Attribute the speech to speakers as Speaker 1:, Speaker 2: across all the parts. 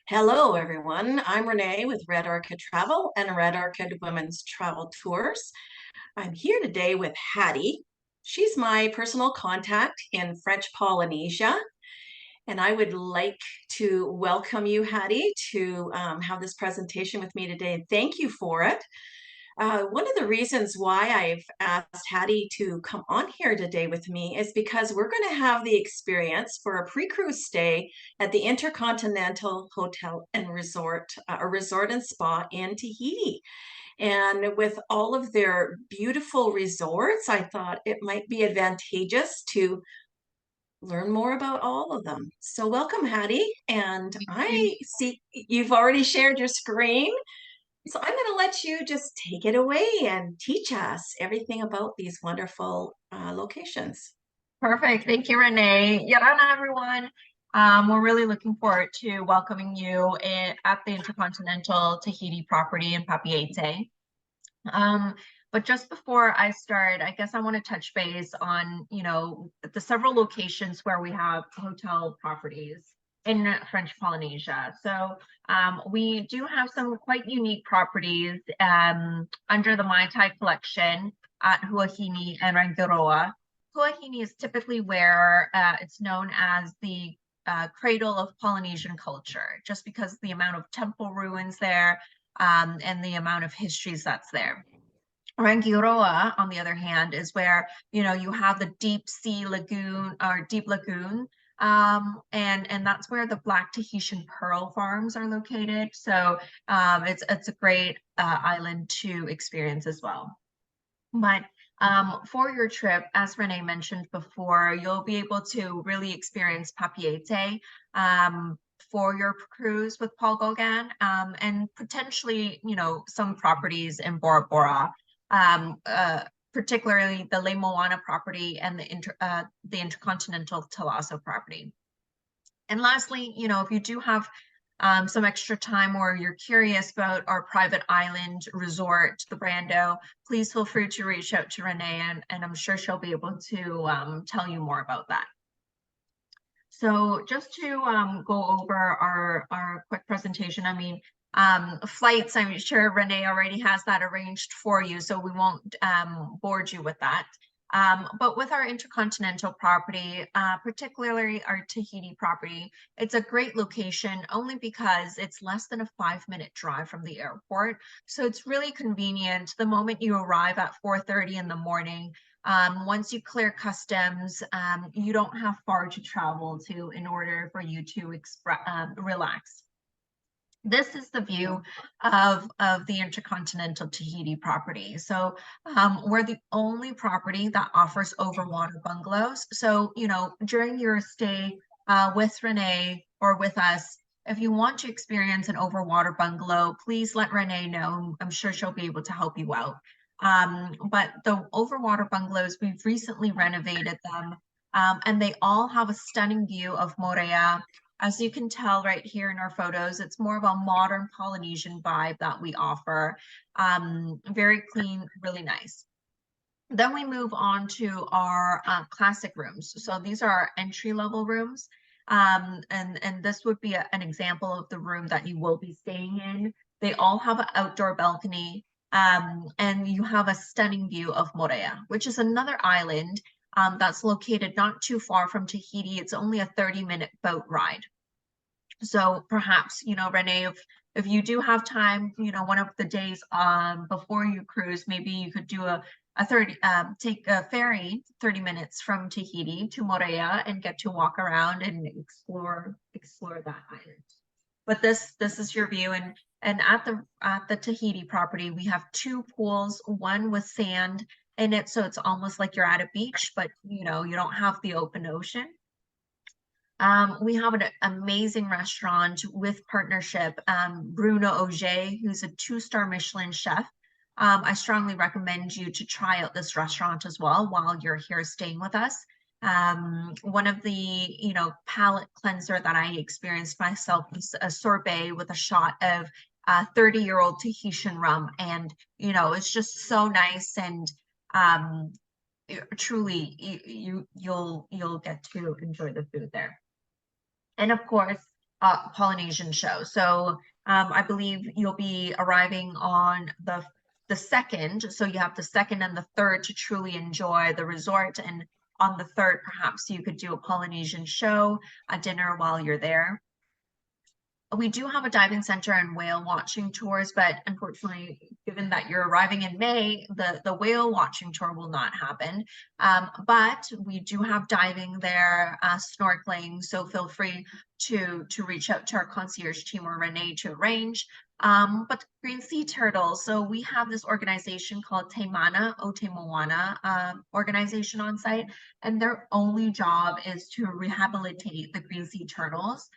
Speaker 1: Hello, everyone. I'm Renee with Red Orchid Travel and Red Orchid Women's Travel Tours. I'm here today with Haddy. She's my personal contact in French Polynesia, and I would like to welcome you, Haddy, to have this presentation with me today. And thank you for it. One of the reasons why I've asked Haddy to come on here today with me is because we're going to have the experience for a pre-cruise stay at the Intercontinental Hotel and Resort, a resort and spa in Tahiti. And with all of their beautiful resorts, I thought it might be advantageous to learn more about all of them. So welcome, Haddy. And I see you've already shared your screen. So I'm going to let you just take it away and teach us everything about these wonderful locations.
Speaker 2: Perfect. Thank you, Renee. Yarana, everyone. We're really looking forward to welcoming you at the Intercontinental Tahiti property in Papeete. But just before I start, I guess I want to touch base on, the several locations where we have hotel properties in French Polynesia. So we do have some quite unique properties under the Mai Tai collection at Huahine and Rangiroa. Huahine is typically where it's known as the cradle of Polynesian culture, just because of the amount of temple ruins there and the amount of histories that's there. Rangiroa, on the other hand, is where you have the deep sea lagoon or deep lagoon, and that's where the Black Tahitian pearl farms are located. So it's a great island to experience as well. But for your trip, as Renee mentioned before, you'll be able to really experience Papeete for your cruise with Paul Gauguin, and potentially, some properties in Bora Bora, particularly the Le Moana property and the Intercontinental Talaso property. And lastly, if you do have some extra time or you're curious about our private island resort, the Brando, please feel free to reach out to Renee, and I'm sure she'll be able to tell you more about that. So just to go over our quick presentation, flights, I'm sure Renee already has that arranged for you, so we won't board you with that. But with our Intercontinental property, particularly our Tahiti property, it's a great location only because it's less than a 5-minute drive from the airport. So it's really convenient. The moment you arrive at 4:30 in the morning, once you clear customs, you don't have far to travel to in order for you to relax. This is the view of the Intercontinental Tahiti property. So we're the only property that offers overwater bungalows. So, during your stay with Renee or with us, if you want to experience an overwater bungalow, please let Renee know. I'm sure she'll be able to help you out. But the overwater bungalows, we've recently renovated them, and they all have a stunning view of Moorea. As you can tell right here in our photos, it's more of a modern Polynesian vibe that we offer. Very clean, really nice. Then we move on to our classic rooms. So these are our entry-level rooms. And this would be an example of the room that you will be staying in. They all have an outdoor balcony, and you have a stunning view of Moorea, which is another island that's located not too far from Tahiti. It's only a 30-minute boat ride. So perhaps, Renee, if you do have time, one of the days before you cruise, maybe you could do take a ferry 30 minutes from Tahiti to Moorea and get to walk around and explore that island. But this is your view, and at the Tahiti property, we have 2 pools, one with sand in it, so it's almost like you're at a beach, but you don't have the open ocean. We have an amazing restaurant with partnership, Bruno Auger, who's a 2-star Michelin chef. I strongly recommend you to try out this restaurant as well while you're here staying with us. One of the, palate cleanser that I experienced myself was a sorbet with a shot of 30-year-old Tahitian rum. And, it's just so nice, and truly you'll get to enjoy the food there. And of course, Polynesian show. So I believe you'll be arriving on the second. So you have the second and the third to truly enjoy the resort. And on the third, perhaps you could do a Polynesian show, a dinner while you're there. We do have a diving center and whale watching tours, but unfortunately, given that you're arriving in May, the whale watching tour will not happen. But we do have diving there, snorkeling, so feel free to reach out to our concierge team or Renee to arrange. But green sea turtles, so we have this organization called Te Mana o Te Moana organization on site, and their only job is to rehabilitate the green sea turtles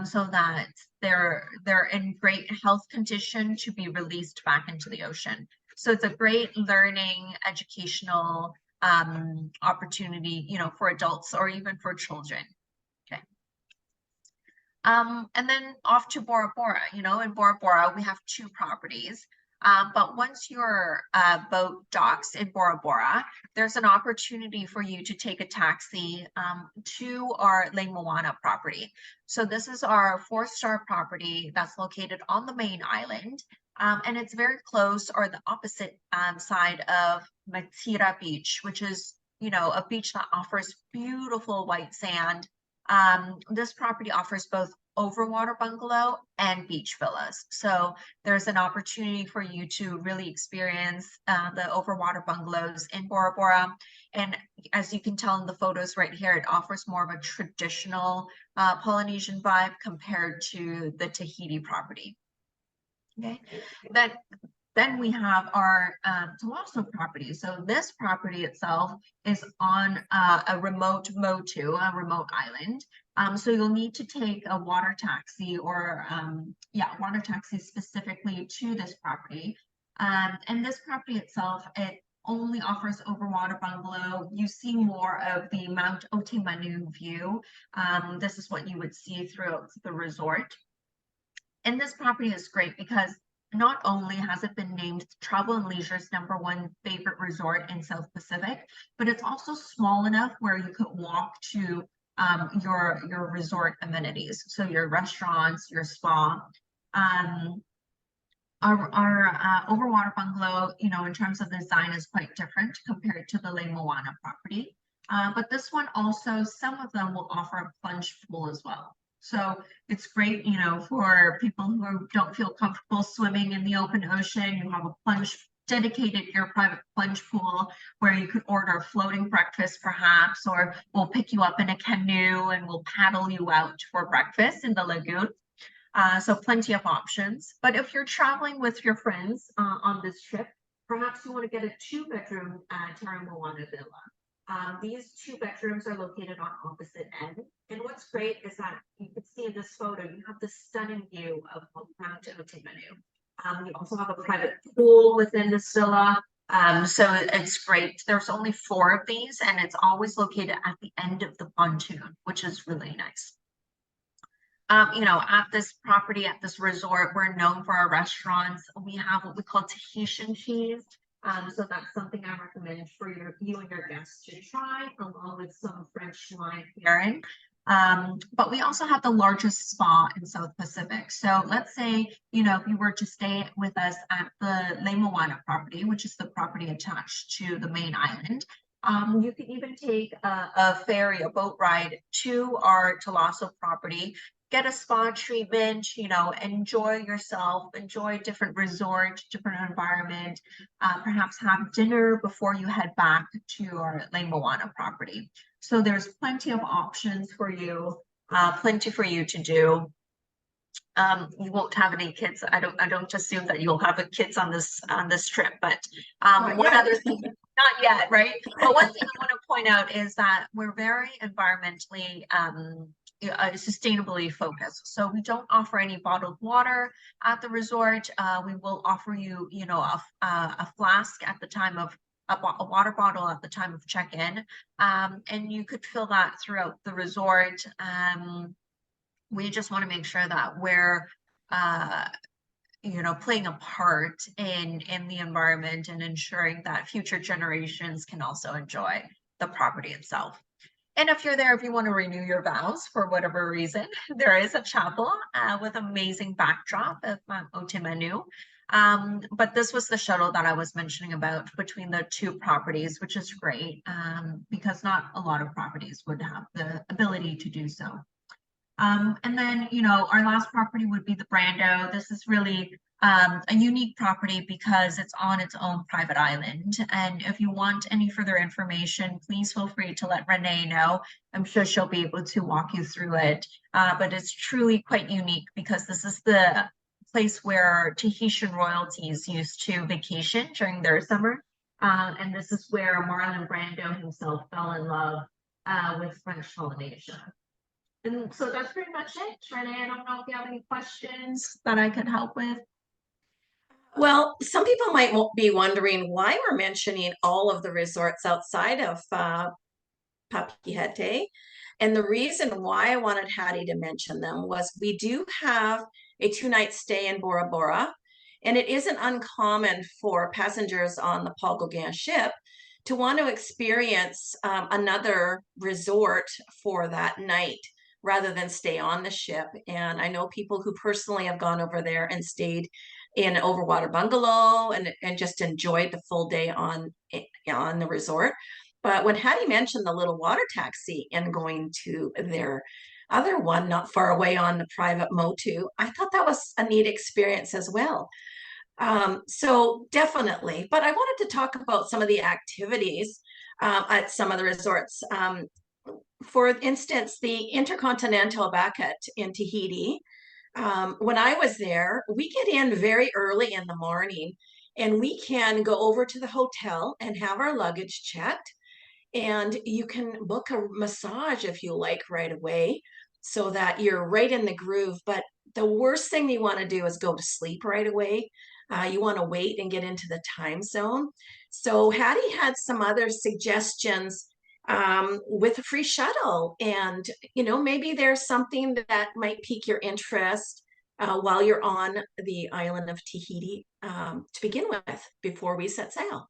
Speaker 2: so that they're in great health condition to be released back into the ocean. So it's a great learning, educational opportunity, you know, for adults or even for children. Okay. And then off to Bora Bora. You know, in Bora Bora, we have two properties. But once your boat docks in Bora Bora, there's an opportunity for you to take a taxi to our Le Moana property. So this is our 4-star property that's located on the main island. And it's very close or the opposite side of Matira Beach, which is, you know, a beach that offers beautiful white sand. This property offers both overwater bungalow and beach villas. So there's an opportunity for you to really experience the overwater bungalows in Bora Bora. And as you can tell in the photos right here, it offers more of a traditional Polynesian vibe compared to the Tahiti property. Okay, then we have our Talasso property. So this property itself is on a remote Motu, a remote island. So you'll need to take a water taxi or water taxi specifically to this property. And this property itself, it only offers overwater bungalow. You see more of the Mount Otemanu view. This is what you would see throughout the resort. And this property is great because not only has it been named Travel and Leisure's #1 favorite resort in South Pacific, but it's also small enough where you could walk to your resort amenities. So your restaurants, your spa. Our overwater bungalow, you know, in terms of design is quite different compared to the Le Moana property. But this one also, some of them will offer a plunge pool as well. So it's great, you know, for people who don't feel comfortable swimming in the open ocean. You have a plunge dedicated your private plunge pool where you could order a floating breakfast perhaps, or we'll pick you up in a canoe and we'll paddle you out for breakfast in the lagoon. So plenty of options. But if you're traveling with your friends on this trip, perhaps you want to get a 2-bedroom Terra Moana villa. These 2 bedrooms are located on opposite ends. And what's great is that you can see in this photo, you have the stunning view of Mount Otemanu. You also have a private pool within this villa. So it's great. There's only 4 of these, and it's always located at the end of the pontoon, which is really nice. You know, at this property, at this resort, we're known for our restaurants. We have what we call Tahitian cheese. So that's something I recommend for you and your guests to try, along with some French wine pairing. But we also have the largest spa in South Pacific. So let's say, you know, if you were to stay with us at the Le Moana property, which is the property attached to the main island, you could even take a ferry, a boat ride to our Talasso property, get a spa treatment, you know, enjoy yourself, enjoy a different resort, different environment, perhaps have dinner before you head back to our Le Moana property. So there's plenty of options for you, plenty for you to do. You won't have any kids. I don't assume that you'll have kids on this trip, but one other thing, not yet, right? But one thing I want to point out is that we're very environmentally sustainably focused. So we don't offer any bottled water at the resort. We will offer you, you know, a flask at the time of a water bottle at the time of check-in, and you could fill that throughout the resort. We just want to make sure that we're you know, playing a part in the environment and ensuring that future generations can also enjoy the property itself. And if you're there, if you want to renew your vows for whatever reason, there is a chapel with amazing backdrop of Otemanu. But this was the shuttle that I was mentioning about between the two properties, which is great because not a lot of properties would have the ability to do so. And then, our last property would be the Brando. This is really a unique property because it's on its own private island. And if you want any further information, please feel free to let Renee know. I'm sure she'll be able to walk you through it. But it's truly quite unique because this is the place where Tahitian royalties used to vacation during their summer. And this is where Marlon Brando himself fell in love with French Polynesia. And so that's pretty much it, Renee. I don't know if you have any questions that I could help with.
Speaker 1: Well, some people might be wondering why we're mentioning all of the resorts outside of Papeete. And the reason why I wanted Haddy to mention them was we do have a 2-night stay in Bora Bora, and it isn't uncommon for passengers on the Paul Gauguin ship to want to experience another resort for that night rather than stay on the ship. And I know people who personally have gone over there and stayed in an overwater bungalow and just enjoyed the full day on the resort. But when Hattie mentioned the little water taxi and going to their other one not far away on the private Motu, I thought that was a neat experience as well. So definitely, but I wanted to talk about some of the activities at some of the resorts. For instance, the Intercontinental back in Tahiti, when I was there, we get in very early in the morning and we can go over to the hotel and have our luggage checked. And you can book a massage if you like right away so that you're right in the groove. But the worst thing you want to do is go to sleep right away. You want to wait and get into the time zone. So Hattie had some other suggestions with a free shuttle. And, maybe there's something that might pique your interest while you're on the island of Tahiti to begin with before we set sail.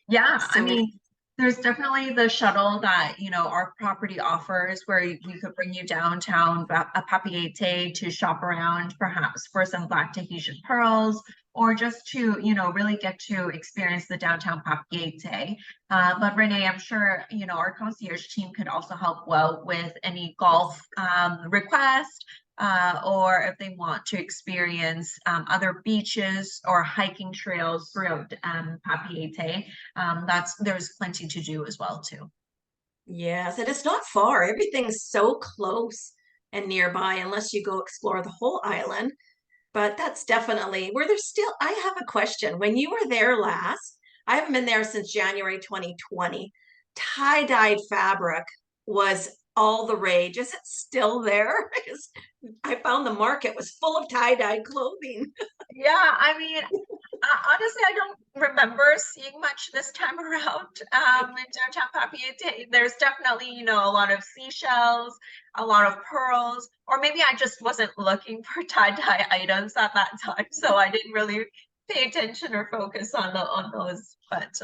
Speaker 2: Yeah, I
Speaker 1: So
Speaker 2: mean, there's definitely the shuttle that, our property offers where we could bring you downtown Papeete to shop around, perhaps for some Black Tahitian pearls, or just to, really get to experience the downtown Papeete. But Renee, I'm sure, our concierge team could also help well with any golf request or if they want to experience other beaches or hiking trails throughout Papeete, there's plenty to do as well too.
Speaker 1: yes, and it's not far. Everything's so close and nearby unless you go explore the whole island. But that's definitely where there's still, I have a question. When you were there last, I haven't been there since January 2020. Tie-dyed fabric was all the rage. Is it still there? I found the market was full of tie-dyed clothing.
Speaker 2: Yeah, I mean, honestly, I don't remember seeing much this time around in downtown Papeete. There's definitely, a lot of seashells, a lot of pearls, or maybe I just wasn't looking for tie-dye items at that time, so I didn't really pay attention or focus on those. But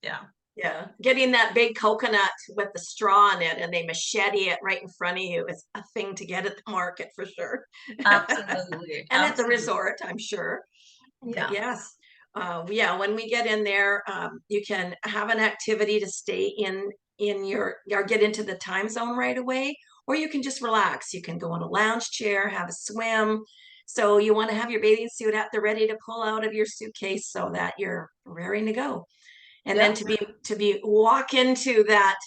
Speaker 2: yeah.
Speaker 1: Yeah, getting that big coconut with the straw in it and they machete it right in front of you is a thing to get at the market for sure.
Speaker 2: Absolutely,
Speaker 1: And at the
Speaker 2: absolutely.
Speaker 1: resort, I'm sure. But
Speaker 2: Yeah.
Speaker 1: yes, yeah, when we get in there, you can have an activity to stay in your or get into the time zone right away, or you can just relax. You can go in a lounge chair, have a swim. So you want to have your bathing suit at the ready to pull out of your suitcase so that you're raring to go. And then
Speaker 2: Yeah.
Speaker 1: to be walk into that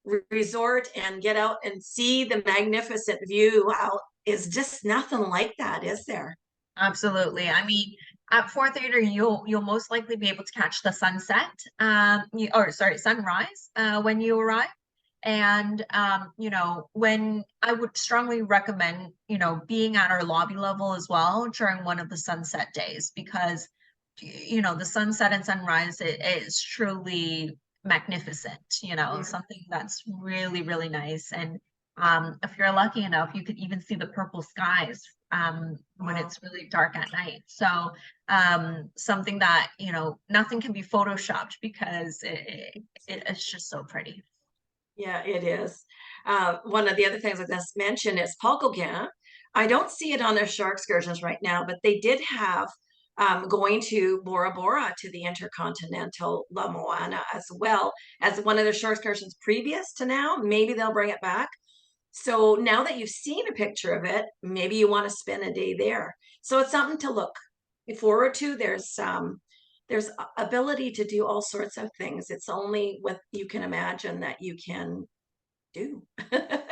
Speaker 1: resort and get out and see the magnificent view out is just nothing like that, is there?
Speaker 2: Absolutely. I mean, at Fort Theater, you'll most likely be able to catch the sunset, or sorry, sunrise, when you arrive. And when I would strongly recommend, being at our lobby level as well during one of the sunset days because the sunset and sunrise is truly magnificent,
Speaker 1: Yeah.
Speaker 2: something that's really, really nice. And if you're lucky enough, you could even see the purple skies when
Speaker 1: Wow.
Speaker 2: it's really dark at night. So something that, nothing can be photoshopped because it's just so pretty.
Speaker 1: Yeah, it is. One of the other things I just mentioned is Paul Gauguin. I don't see it on their shore excursions right now, but they did have going to Bora Bora to the Intercontinental La Moana as well as one of their shore excursions previous to now. Maybe they'll bring it back. So now that you've seen a picture of it, maybe you want to spend a day there. So it's something to look forward to. There's ability to do all sorts of things. It's only what you can imagine that you can do.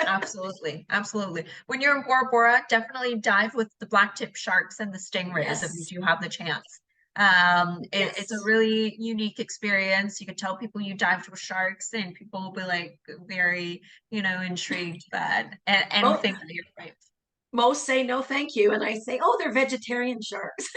Speaker 2: Absolutely, absolutely. When you're in Bora Bora, definitely dive with the black tip sharks and the stingrays if you
Speaker 1: Yes,
Speaker 2: do have the chance. It's a
Speaker 1: yes.
Speaker 2: really unique experience. You can tell people you dived with sharks, and people will be like very, intrigued, but and
Speaker 1: Mo
Speaker 2: think that you're right.
Speaker 1: Most say no, thank you, and I say, oh, they're vegetarian sharks.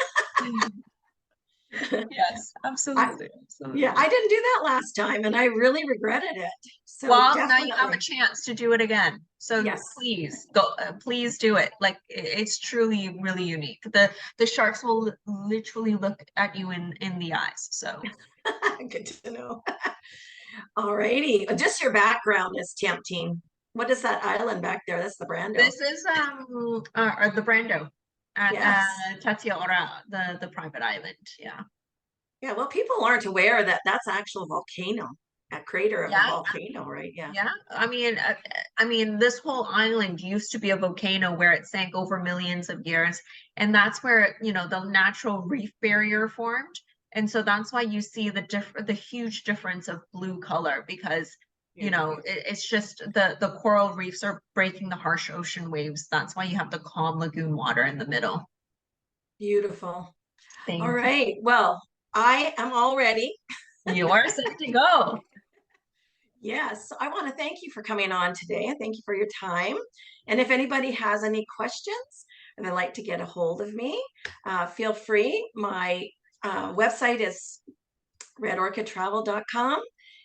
Speaker 2: Yes,
Speaker 1: I
Speaker 2: absolutely,
Speaker 1: Yeah,
Speaker 2: absolutely.
Speaker 1: I didn't do that last time, and I really regretted it. So
Speaker 2: Well, now you have a
Speaker 1: definitely,
Speaker 2: chance to do it again. So
Speaker 1: yes.
Speaker 2: please go, please do it. Like it's truly really unique. The sharks will literally look at you in the eyes. So
Speaker 1: Good to know. All righty. Just your background is tempting. What is that island back there? That's the Brando.
Speaker 2: this is the Brando at
Speaker 1: Yes.
Speaker 2: Tatiora, the private island. Yeah.
Speaker 1: Yeah, well, people aren't aware that that's actual volcano, a crater of a
Speaker 2: Yeah.
Speaker 1: volcano, right? Yeah.
Speaker 2: Yeah, I mean, this whole island used to be a volcano where it sank over millions of years, and that's where, the natural reef barrier formed. And so that's why you see the huge difference of blue color because,
Speaker 1: Beautiful.
Speaker 2: it's just the coral reefs are breaking the harsh ocean waves. That's why you have the calm lagoon water in the middle.
Speaker 1: Beautiful. All
Speaker 2: Thank you.
Speaker 1: right. Well, I am all ready.
Speaker 2: You are set to go.
Speaker 1: Yes, I want to thank you for coming on today. Thank you for your time. And if anybody has any questions and they'd like to get a hold of me, feel free. My website is redorchidtravel.com,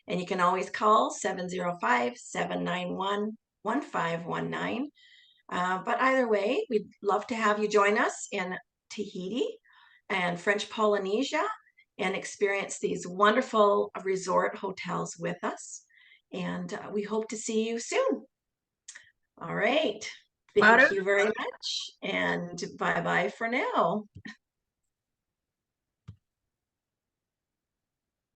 Speaker 1: and you can always call 705-791-1519. But either way, we'd love to have you join us in Tahiti and French Polynesia and experience these wonderful resort hotels with us. And we hope to see you soon. All right. Thank you very much. And bye bye for now.